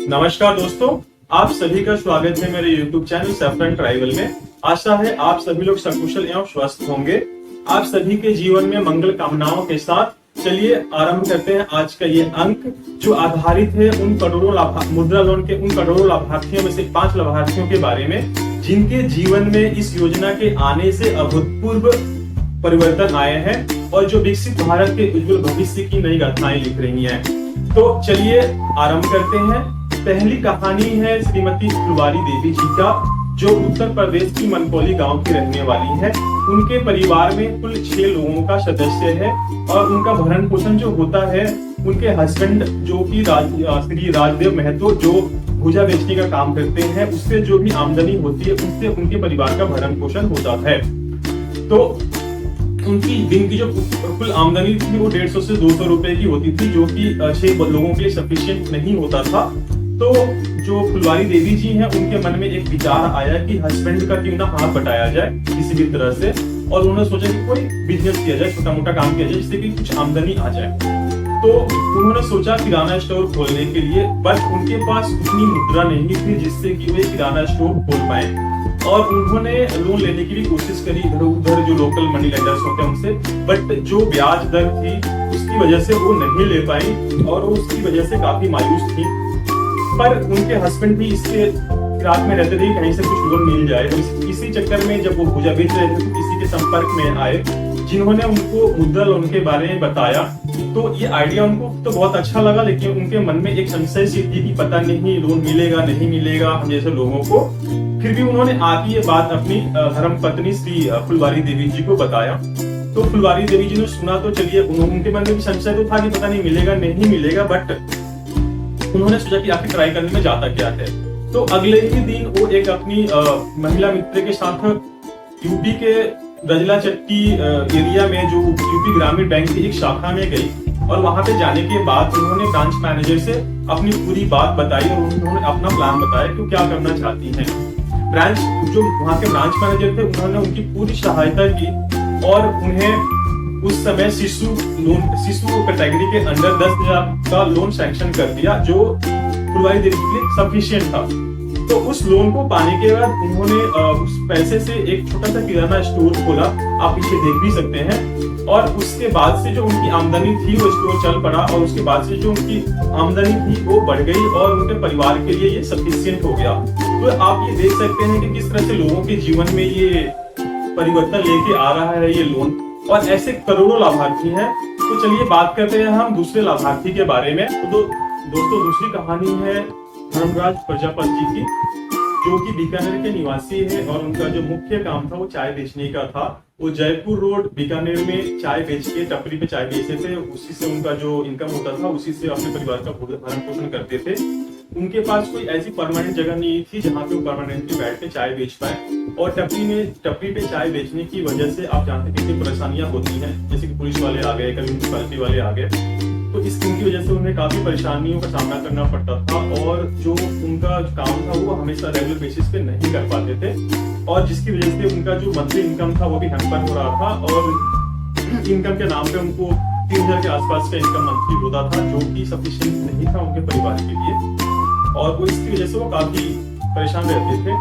नमस्कार दोस्तों, आप सभी का स्वागत है मेरे YouTube चैनल सैफरन ट्राइबल में। आशा है आप सभी लोग सकुशल एवं स्वस्थ होंगे। आप सभी के जीवन में मंगल कामनाओं के साथ चलिए आरंभ करते हैं आज का ये अंक, जो आधारित है उन करोड़ों मुद्रा लोन के उन करोड़ों लाभार्थियों में से 5 लाभार्थियों के बारे में, जिनके जीवन में इस योजना के आने से अभूतपूर्व परिवर्तन आए हैं और जो विकसित भारत के उज्जवल भविष्य की नई गाथाएं लिख रही हैं। तो चलिए आरंभ करते हैं। पहली कहानी है श्रीमती फुलवारी देवी जी का, जो उत्तर प्रदेश की मनकोली गांव की रहने वाली है। उनके परिवार में कुल 6 लोगों का सदस्य है और उनका भरण पोषण जो होता है, उनके हस्बैंड जो कि श्री राजदेव महतो, जो भुजा बेचने का काम करते हैं, उससे जो भी आमदनी होती है उससे उनके परिवार का भरण पोषण होता है। तो उनकी दिन की जो कुल आमदनी थी वो 150 से 200 रुपए की होती थी, जो कि 6 लोगों के लिए सफिशिएंट नहीं होता था। तो जो फुलवारी देवी जी हैं, उनके मन में एक विचार आया कि हस्बैंड का क्यों ना हाथ बटाया जाए किसी भी तरह से, और उन्होंने सोचा कि कोई बिजनेस किया जाए, छोटा मोटा काम किया जाए, जिससे कि कुछ आमदनी आ जाए। तो उन्होंने सोचा किराना स्टोर खोलने के लिए, बट उनके पास उतनी मुद्रा नहीं थी जिससे कि वे किराना स्टोर खोल पाए। और उन्होंने लोन लेने की भी कोशिश करी इधर उधर जो लोकल मनी लेंडर्स होते हैं उनसे, बट जो ब्याज दर थी उसकी वजह से वो नहीं ले पाई और उसकी वजह से काफी मायूस थी। पर उनके हस्बैंड भी इसके फिराक में रहते थे, कहीं से कुछ लोन मिल जाए। तो इसी चक्कर में जब वो भुजा बेच रहे थे तो किसी के संपर्क में आए जिन्होंने उनको मुद्रा लोन के बारे में बताया। तो ये आइडिया उनको तो बहुत अच्छा लगा, लेकिन उनके मन में एक संशय सी थी कि पता नहीं लोन मिलेगा नहीं मिलेगा हम जैसे लोगों को। फिर भी उन्होंने आके ये बात अपनी धर्म पत्नी श्री फुलवारी देवी जी को बताया। तो फुलवारी देवी जी ने सुना तो चलिए उनके मन में भी संशय तो था कि पता नहीं मिलेगा नहीं मिलेगा, बट उन्होंने सोचा कि आखिर ट्राई करने में जाता क्या है। तो अगले ही दिन वो एक अपनी महिला मित्र के साथ यूपी के रजला चट्टी एरिया में जो यूपी ग्रामीण बैंक की एक शाखा में गई, और वहां पे जाने के बाद उन्होंने ब्रांच मैनेजर से अपनी पूरी बात बताई और उन्होंने अपना प्लान बताया कि क्या करना चाहती हैं। जो वहां के ब्रांच मैनेजर थे, उन्होंने उनकी पूरी सहायता की और उन्हें उस समय शिशु कैटेगरी के अंडर 10,000 का लोन सैंक्शन कर दिया, जो फुलवारी देवी के लिए सफिशिएंट था। तो उस लोन को पाने के बाद उन्होंने उस पैसे से एक छोटा सा किराना स्टोर खोला, आप पीछे देख भी सकते हैं। और उसके बाद से जो उनकी आमदनी थी वो स्टोर चल पड़ा, और उसके बाद से जो उनकी आमदनी थी वो बढ़ गई और उनके परिवार के लिए ये सफिशिएंट हो गया। तो आप ये देख सकते हैं कि किस तरह से लोगों के जीवन में ये परिवर्तन लेके आ रहा है ये लोन, और ऐसे करोड़ों लाभार्थी हैं। तो चलिए बात करते हैं हम दूसरे लाभार्थी के बारे में। तो दोस्तों दूसरी कहानी है धर्मराज प्रजापति जी की, जो कि बीकानेर के निवासी है और उनका जो मुख्य काम था वो चाय बेचने का था। वो जयपुर रोड बीकानेर में चाय बेच के टपरी पे चाय बेचते थे, उसी से उनका जो इनकम होता था उसी से अपने परिवार का भरण पोषण करते थे। उनके पास कोई ऐसी परमानेंट जगह नहीं थी जहाँ पे वो परमानेंटली बैठ के चाय बेच पाए, और टपरी पे चाय बेचने की वजह से आप जानते हैं कितनी परेशानियां होती हैं, जैसे कि पुलिस वाले आ गए, कभी म्युनिसिपैलिटी वाले आ गए। तो इसकी वजह से उन्हें काफी परेशानियों का सामना करना पड़ता था, और जो उनका काम था वो हमेशा रेगुलर बेसिस पे नहीं कर पाते थे, और जिसकी वजह से उनका जो मंथली इनकम था वो भी हैम्पर हो रहा था, और इनकम के नाम पे उनको 3,000 के आसपास का इनकम मंथली होता था, जो कि सफिशिएंट नहीं था उनके परिवार के लिए, और वो इसकी वजह से वो काफी परेशान रहते थे।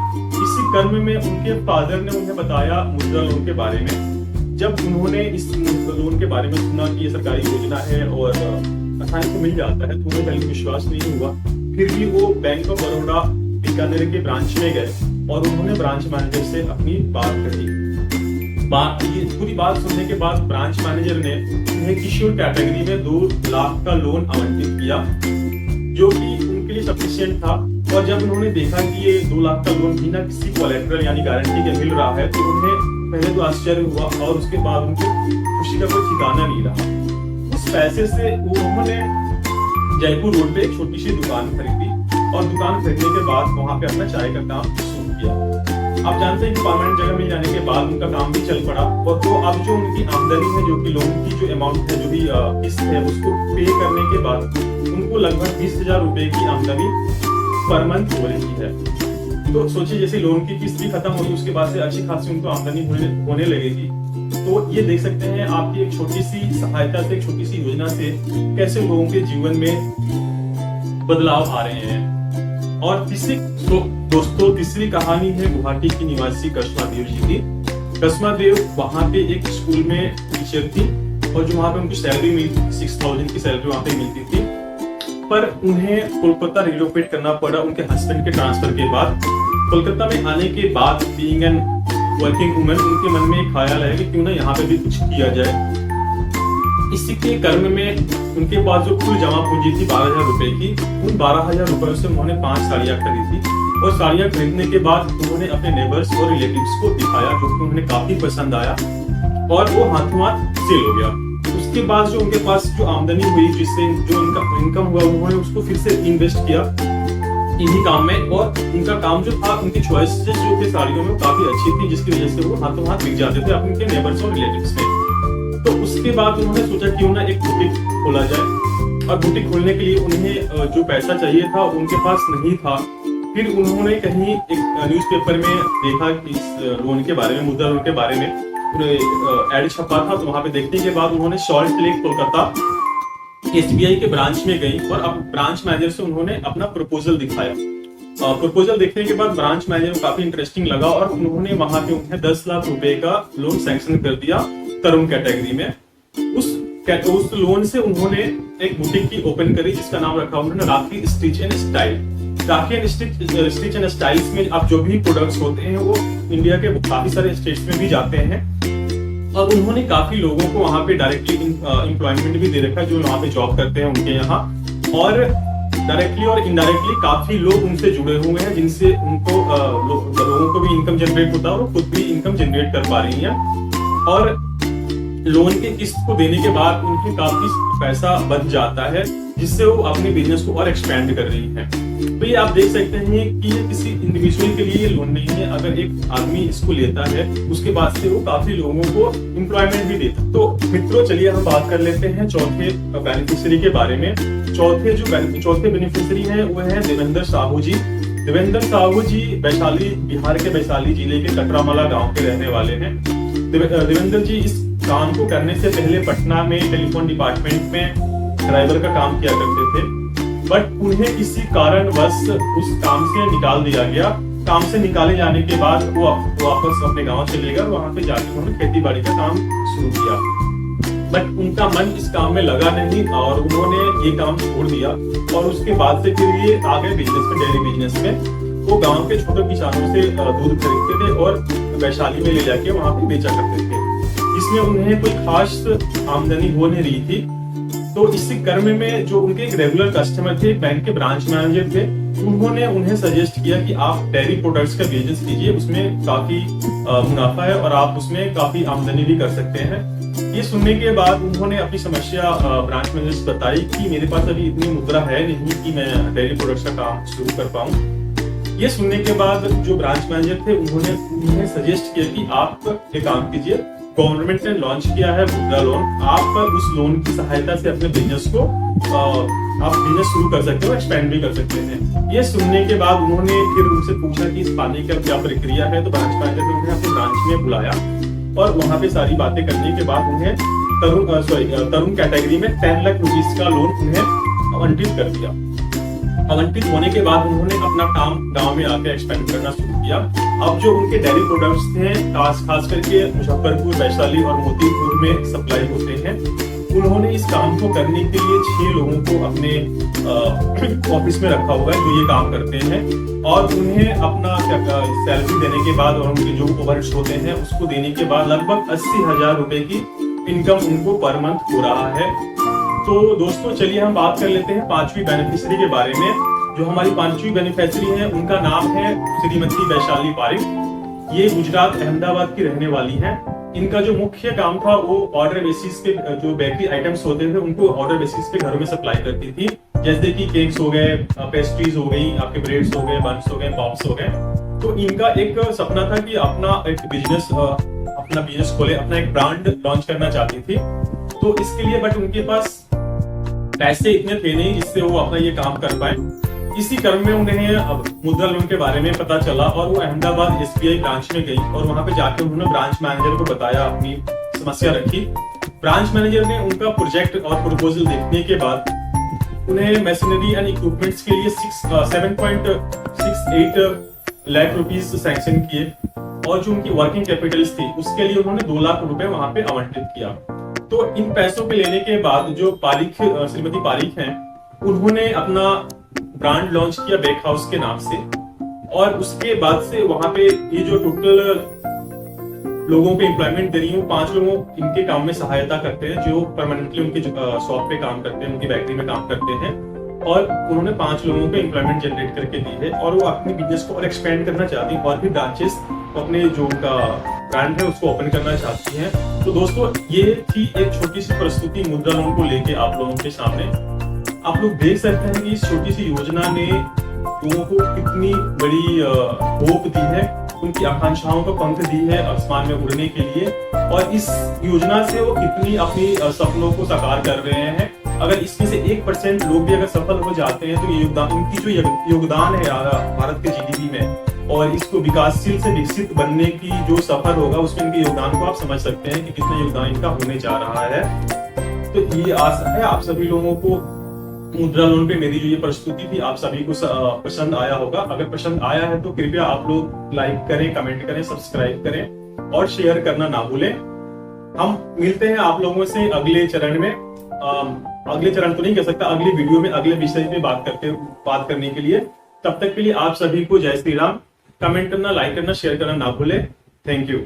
इसी क्रम में उनके फादर ने उन्हें बताया मुद्रा लोन के बारे में। जब उन्होंने इस लोन के बारे में सुना कि ये सरकारी योजना है और आसानी से मिल जाता है, तो उन्हें पहले विश्वास नहीं हुआ। फिर भी वो बैंक ऑफ बड़ौदा बीकानेर के ब्रांच में गए और उन्होंने ब्रांच मैनेजर से अपनी बात कही। ये पूरी बात सुनने के बाद ब्रांच मैनेजर ने उन्हें किशोर कैटेगरी में 2 लाख का लोन आवंटित किया, जो कि उनके लिए सफिशिएंट था। और जब उन्होंने देखा कि ये 2 लाख का लोन बिना किसी कोलैटरल यानी गारंटी के मिल रहा है, तो उन्हें पहले तो आश्चर्य हुआ, और उसके बाद उनकी खुशी का कोई ठिकाना नहीं रहा। उस पैसे से उन्होंने जयपुर रोड पे एक छोटी सी दुकान खरीदी, और दुकान खरीदने के बाद वहां पे अपना चाय का काम शुरू किया। आप जानते हैं कि परमानेंट जगह मिल जाने के बाद उनका काम भी चल पड़ा, और तो अब जो उनकी आमदनी है, जो कि लोन की जो अमाउंट है, जो भी किस्त है, उसको पे करने के बाद उनको लगभग 20,000 रुपए की आमदनी पर मंथ हो रही है। तो सोचिए, जैसे लोन की किस्त भी खत्म होगी उसके बाद से अच्छी खासी उनको आमदनी होने लगेगी। तो ये देख सकते हैं आपकी एक छोटी सी सहायता से, एक छोटी सी योजना से कैसे लोगों के जीवन में बदलाव आ रहे हैं। और दोस्तों तीसरी कहानी है गुवाहाटी की निवासी कस्मा देव जी की। कस्मा देव वहाँ पे एक स्कूल में टीचर थी और जो वहाँ पे उनकी सैलरी मिलती थी 6,000 की सैलरी वहाँ पे मिलती थी, पर उन्हें कोलकाता रिलोकेट करना पड़ा उनके हस्बैंड के ट्रांसफर के बाद। कोलकाता में आने के बाद बीइंग एन वर्किंग वुमन उनके मन में एक ख्याल आया कि क्यों ना यहाँ पे भी कुछ किया जाए। इसी के कर्म में उनके पास जो कुल जमा पूंजी थी 12,000 रुपए की, उन 12,000 रुपए से उन्होंने 5 साड़ियां खरीदी और साड़ियां खरीदने के बाद उन्होंने अपने नेबर्स और रिलेटिव्स को दिखाया, जो कि उन्हें काफी पसंद आया और वो हाथों हाथ सेल हो गया। उसके बाद जो उनके पास जो आमदनी हुई, जिससे जो उनका इनकम हुआ, उन्होंने उसको फिर से इन्वेस्ट किया इन्हीं काम में। और उनका काम जो था, उनकी चॉइसेस जो थे साड़ियों में वो काफी अच्छी थी, जिसकी वजह से वो हाथों हाथ बिक जाते थे अपने नेबर्स और रिलेटिव्स में। तो उसके बाद उन्होंने सोचा क्यों ना एक बुटीक खोला जाए, और बुटीक खोलने के लिए उन्हें जो पैसा चाहिए था उनके पास नहीं था। फिर उन्होंने कहीं एक न्यूज़पेपर में देखा कि इस लोन के बारे में, मुद्रा लोन के बारे में एड छपा था। तो वहां पे देखने के बाद उन्होंने सॉल्ट लेक कोलकाता SBI के ब्रांच में गई और अब ब्रांच मैनेजर से उन्होंने अपना प्रपोजल दिखाया। प्रपोजल देखने के बाद ब्रांच मैनेजर को काफी इंटरेस्टिंग लगा और उन्होंने वहां पे उन्हें 10 लाख रुपए का लोन सैंक्शन कर दिया तरुण कैटेगरी में। उस लोन से उन्होंने एक बुटीक की ओपन करी, जिसका नाम रखा उन्होंने Rakhi stitch and style. Rakhi and stitch and styles में अब जो भी प्रोडक्ट्स होते हैं वो इंडिया के काफी सारे स्टेट्स में भी जाते हैं। अब उन्होंने काफी लोगों को वहां पे डायरेक्टली एम्प्लॉयमेंट भी दे रखा है, जो वहां पे जॉब करते हैं उनके यहाँ, और डायरेक्टली और इनडायरेक्टली काफी लोग उनसे जुड़े हुए हैं, जिनसे उनको लोगों को भी इनकम जनरेट होता है और खुद भी इनकम जनरेट कर पा रही हैं। और लोन के किस्त को देने के बाद उनके काफी पैसा बच जाता है, जिससे वो अपने बिजनेस को और एक्सपेंड कर रही हैं। तो ये आप देख सकते हैं कि ये किसी इंडिविजुअल के लिए लोन नहीं है। अगर एक आदमी इसको लेता है, उसके बाद से वो काफी लोगों को एम्प्लॉयमेंट भी देता है। तो मित्रों, चलिए हम बात कर लेते हैं चौथे बेनिफिशियरी के बारे में। चौथे बेनिफिशियरी हैं वो है देवेंद्र साहू जी। देवेंद्र साहू जी वैशाली, बिहार के वैशाली जिले के कटरामाला गांव के रहने वाले हैं। देवेंद्र जी इस काम को करने से पहले पटना में टेलीफोन डिपार्टमेंट में ड्राइवर का काम किया करते थे, बट उन्हें किसी कारणवश उस काम से निकाल दिया गया। काम से निकाले जाने के बाद वो वापस अपने गांव चले गए, वहां पे जाकर उन्होंने खेती बाड़ी का काम शुरू किया, बट उनका मन इस काम में लगा नहीं और उन्होंने ये काम छोड़ दिया। और उसके बाद से फिर ये आ गए बिजनेस में, डेयरी बिजनेस में। वो गांव के छोटे किसानों से दूध खरीदते थे और वैशाली में ले जाके वहां पे बेचा करते थे, जिसमें उन्हें कोई खास आमदनी हो नहीं रही थी। तो इसी क्रम में जो उनके एक रेगुलर कस्टमर थे, बैंक के ब्रांच मैनेजर थे, उन्होंने उन्हें सजेस्ट किया कि आप डेयरी प्रोडक्ट्स का बिजनेस कीजिए, उसमें काफी मुनाफा है और आप उसमें काफी आमदनी भी कर सकते हैं। ये सुनने के बाद उन्होंने अपनी समस्या ब्रांच मैनेजर से बताई कि मेरे पास अभी इतनी मुद्रा है नहीं कि मैं डेयरी प्रोडक्ट्स का काम शुरू कर पाऊं। ये सुनने के बाद जो ब्रांच मैनेजर थे उन्होंने उन्हें सजेस्ट किया कि आप एक काम कीजिए, गवर्नमेंट ने लॉन्च किया है मुद्रा लोन, आप उस लोन की सहायता से अपने बिजनेस को आप बिजनेस शुरू कर सकते हो, एक्सपेंड भी कर सकते हैं। ये सुनने के बाद उन्होंने फिर उनसे पूछा कि इस पाने का क्या प्रक्रिया है। तो ब्रांच मैनेजर ने उन्हें अपने ब्रांच में बुलाया और वहां पे सारी बातें करने के बाद उन्हें तरुण कैटेगरी में 10 लाख रुपीस का लोन उन्हें आवंटित कर दिया। आवंटित होने के बाद उन्होंने अपना काम गांव में आके एक्सपेंड करना शुरू किया। अब जो उनके डेयरी प्रोडक्ट्स थे, खास करके मुजफ्फरपुर, वैशाली और मोतीपुर में सप्लाई होते हैं। उन्होंने इस काम को करने के लिए 6 लोगों को अपने ऑफिस में रखा हुआ है जो ये काम करते हैं, और उन्हें अपना सैलरी देने के बाद और उनके जो ओवरहेड्स होते हैं उसको देने के बाद लगभग 80,000 रुपए की इनकम उनको पर मंथ हो रहा है। तो दोस्तों, चलिए हम बात कर लेते हैं 5वीं बेनिफिशियरी के बारे में। जो हमारी 5वीं बेनिफिशियरी है उनका नाम है श्रीमती वैशाली पारिक। ये गुजरात अहमदाबाद की रहने वाली हैं। इनका जो मुख्य काम था वो ऑर्डर बेसिस पे जो बेकरी आइटम्स होते थे उनको ऑर्डर बेसिस पे घरों में सप्लाई करती थी, जैसे कि केक्स हो गए, पेस्ट्रीज हो गई, आपके ब्रेड्स हो गए, बन्स हो गए, पॉप्स हो गए। तो इनका एक सपना था कि अपना बिजनेस खोले, अपना एक ब्रांड लॉन्च करना चाहती थी। तो इसके लिए बट उनके पास पैसे इतने थे नहीं जिससे वो अपना ये काम कर पाए। इसी क्रम में उन्हें मुद्रा लोन के बारे में पता चला और वो अहमदाबाद SBI ब्रांच में गई और वहां पे जाकर उन्होंने ब्रांच मैनेजर को बताया, अपनी समस्या रखी। ब्रांच मैनेजर ने उनका प्रोजेक्ट और प्रपोजल देखने के बाद उन्हें मशीनरी एंड इक्विपमेंट्स के लिए 7.68 लाख रुपीस सैंक्शन किए और जो उनकी वर्किंग कैपिटल्स थी उसके लिए उन्होंने 2 लाख रुपए वहां पे आवंटित किया। तो इन पैसों के लेने के बाद जो श्रीमती पारीख हैं, उन्होंने अपना ब्रांड लॉन्च किया बेक हाउस के नाम से, और उसके बाद से वहां पे ये जो टोटल लोगों को एम्प्लॉयमेंट दे रही है, 5 लोगों इनके काम में सहायता करते हैं जो परमानेंटली उनके शॉप पे काम करते हैं, उनकी बेकरी में काम करते हैं, और उन्होंने 5 लोगों को एम्प्लॉयमेंट जनरेट करके दी है और वो अपने बिजनेस को और एक्सपेंड करना चाहती है और भी ब्रांचेस अपने जो उनका ब्रांड है उसको ओपन करना चाहती हैं। तो दोस्तों ये थी एक छोटी सी प्रस्तुति मुद्रा लोन को लेके आप लोगों के सामने। आप लोग देख सकते हैं कि इस छोटी सी योजना ने लोगों को कितनी बड़ी होप दी है, उनकी आकांक्षाओं को पंख दी है आसमान में उड़ने के लिए, और इस योजना से वो कितनी अपनी सपनों को साकार कर रहे हैं। अगर इसमें से 1% लोग भी अगर सफल हो जाते हैं तो ये योगदान, इनकी जो योगदान है भारत के जीडीपी में और इसको विकासशील से विकसित बनने की जो सफर होगा उसमें इनके योगदान को आप समझ सकते हैं कि कितना योगदान इनका होने जा रहा है। तो ये आशा है आप सभी लोगों को मुद्रा लोन पे मेरी जो ये प्रस्तुति थी आप सभी को पसंद आया होगा। अगर पसंद आया है तो कृपया आप लोग लाइक करें, कमेंट करें, सब्सक्राइब करें और शेयर करना ना भूलें। हम मिलते हैं आप लोगों से अगले चरण में, अगले चरण तो नहीं कह सकता, अगली वीडियो में अगले विषय पे बात करने के लिए। तब तक के लिए आप सभी को जय श्री राम। कमेंट करना, लाइक करना, शेयर करना ना भूलें। Thank you.